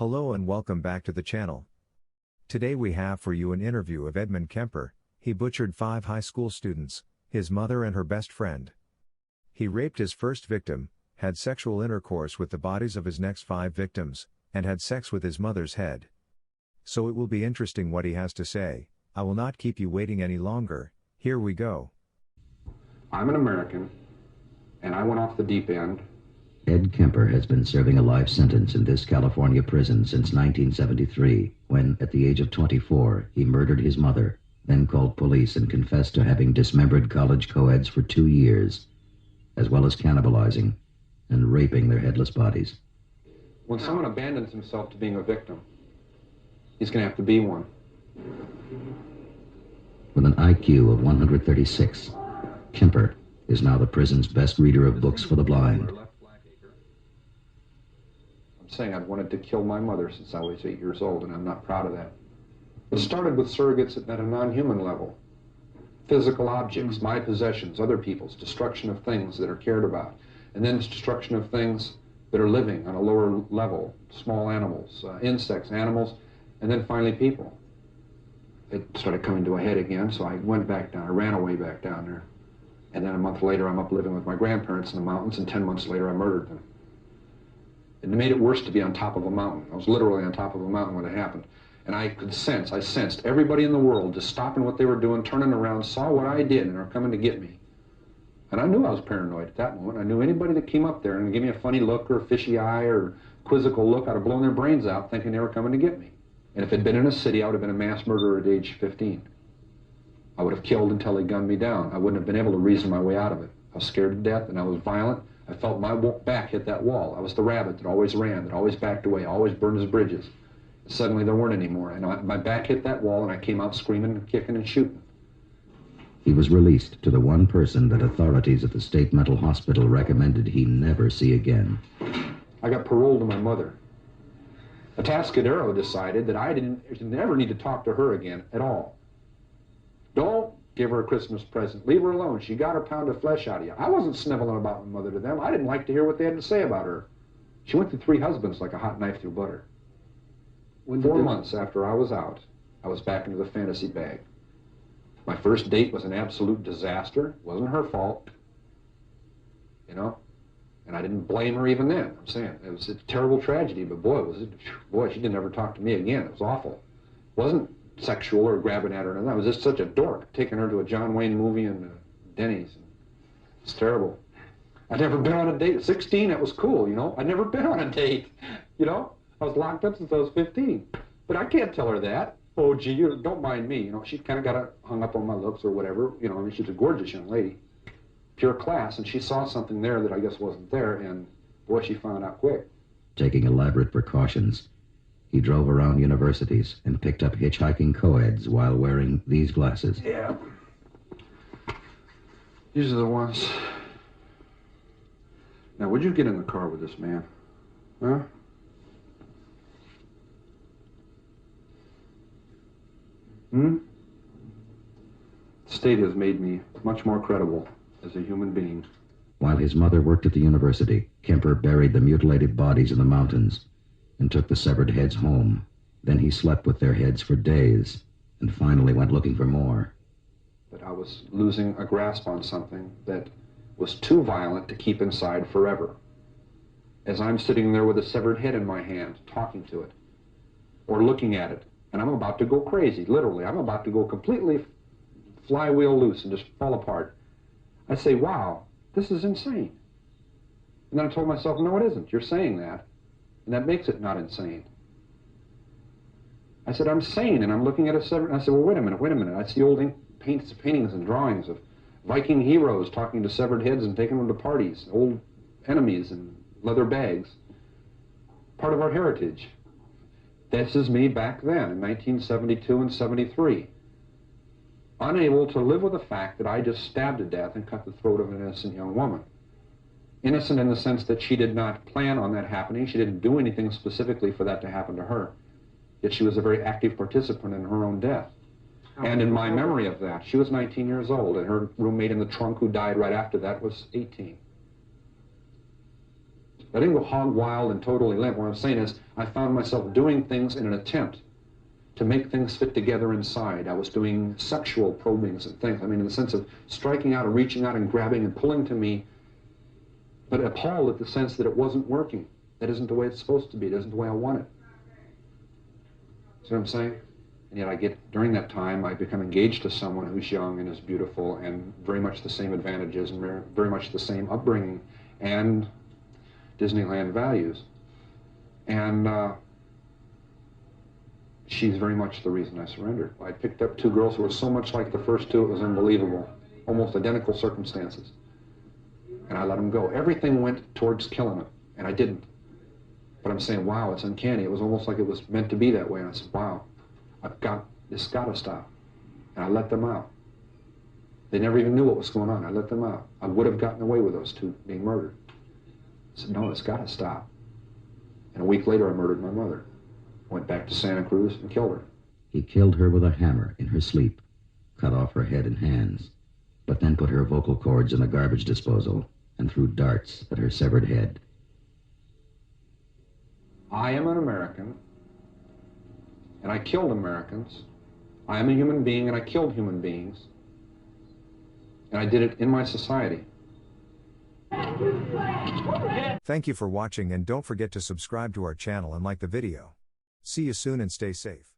Hello and welcome back to the channel. Today we have for you an interview of Edmund Kemper. He butchered 5 high school students, his mother and her best friend. He raped his first victim, had sexual intercourse with the bodies of his next 5 victims, and had sex with his mother's head. So it will be interesting what he has to say. I will not keep you waiting any longer. Here we go. I'm an American, and I went off the deep end. Ed Kemper has been serving a life sentence in this California prison since 1973, when, at the age of 24, he murdered his mother, then called police and confessed to having dismembered college co-eds for 2 years, as well as cannibalizing and raping their headless bodies. When someone abandons himself to being a victim, he's going to have to be one. With an IQ of 136, Kemper is now the prison's best reader of books for the blind. I'm saying I've wanted to kill my mother since I was 8 years old, and I'm not proud of that. It started with surrogates at a non-human level. Physical objects, my possessions, other people's, destruction of things that are cared about, and then destruction of things that are living on a lower level, small animals, insects, animals, and then finally people. It started coming to a head again, so I went back down. I ran away back down there. And then a month later, I'm up living with my grandparents in the mountains, and 10 months later, I murdered them. It made it worse to be on top of a mountain. I was literally on top of a mountain when it happened. And I sensed everybody in the world just stopping what they were doing, turning around, saw what I did, and are coming to get me. And I knew I was paranoid at that moment. I knew anybody that came up there and gave me a funny look or a fishy eye or quizzical look, I'd have blown their brains out thinking they were coming to get me. And if it had been in a city, I would have been a mass murderer at age 15. I would have killed until they gunned me down. I wouldn't have been able to reason my way out of it. I was scared to death, and I was violent. I felt my back hit that wall. I was the rabbit that always ran, that always backed away, always burned his bridges. And suddenly there weren't any more. And my back hit that wall, and I came out screaming and kicking and shooting. He was released to the one person that authorities at the state mental hospital recommended he never see again. I got paroled to my mother. Atascadero decided that I didn't never need to talk to her again at all. Don't give her a Christmas present. Leave her alone. She got her pound of flesh out of you. I wasn't sniveling about my mother to them. I didn't like to hear what they had to say about her. She went through 3 husbands like a hot knife through butter. 4 months after I was out, I was back into the fantasy bag. My first date was an absolute disaster. It wasn't her fault. You know? And I didn't blame her even then. I'm saying it was a terrible tragedy, but boy, she didn't ever talk to me again. It was awful. It wasn't sexual or grabbing at her, and I was just such a dork, taking her to a John Wayne movie and Denny's. It's terrible. I'd never been on a date. At 16, that was cool, you know. I'd never been on a date, you know. I was locked up since I was 15. But I can't tell her that. Oh, gee, you don't mind me, you know. She kind of got hung up on my looks or whatever, you know. I mean, she's a gorgeous young lady, pure class, and she saw something there that I guess wasn't there, and boy, she found out quick. Taking elaborate precautions, he drove around universities and picked up hitchhiking co-eds while wearing these glasses. Yeah. These are the ones. Now, would you get in the car with this man? Huh? The state has made me much more credible as a human being. While his mother worked at the university, Kemper buried the mutilated bodies in the mountains and took the severed heads home. Then he slept with their heads for days and finally went looking for more. But I was losing a grasp on something that was too violent to keep inside forever. As I'm sitting there with a severed head in my hand, talking to it, or looking at it, and I'm about to go crazy, literally. I'm about to go completely flywheel loose and just fall apart. I say, wow, this is insane. And then I told myself, no, it isn't. You're saying that, and that makes it not insane. I said, I'm sane, and I'm looking at a severed... And I said, well, wait a minute. I see old paintings and drawings of Viking heroes talking to severed heads and taking them to parties, old enemies in leather bags. Part of our heritage. This is me back then, in 1972 and 73. Unable to live with the fact that I just stabbed to death and cut the throat of an innocent young woman. Innocent in the sense that she did not plan on that happening. She didn't do anything specifically for that to happen to her. Yet she was a very active participant in her own death. And in my memory of that, she was 19 years old, and her roommate in the trunk who died right after that was 18. I didn't go hog wild and totally limp. What I'm saying is I found myself doing things in an attempt to make things fit together inside. I was doing sexual probings and things. I mean, in the sense of striking out and reaching out and grabbing and pulling to me, but appalled at the sense that it wasn't working. That isn't the way it's supposed to be. It isn't the way I want it. See what I'm saying? And yet during that time, I become engaged to someone who's young and is beautiful and very much the same advantages and very much the same upbringing and Disneyland values. And she's very much the reason I surrendered. I picked up two girls who were so much like the first two, it was unbelievable. Almost identical circumstances. And I let them go. Everything went towards killing them, and I didn't. But I'm saying, wow, it's uncanny. It was almost like it was meant to be that way. And I said, wow, this got to stop. And I let them out. They never even knew what was going on. I let them out. I would have gotten away with those two being murdered. I said, no, it's got to stop. And a week later, I murdered my mother. Went back to Santa Cruz and killed her. He killed her with a hammer in her sleep, cut off her head and hands, but then put her vocal cords in a garbage disposal and threw darts at her severed head. I am an American, and I killed Americans. I am a human being, and I killed human beings. And I did it in my society. Thank you for watching, and don't forget to subscribe to our channel and like the video. See you soon and stay safe.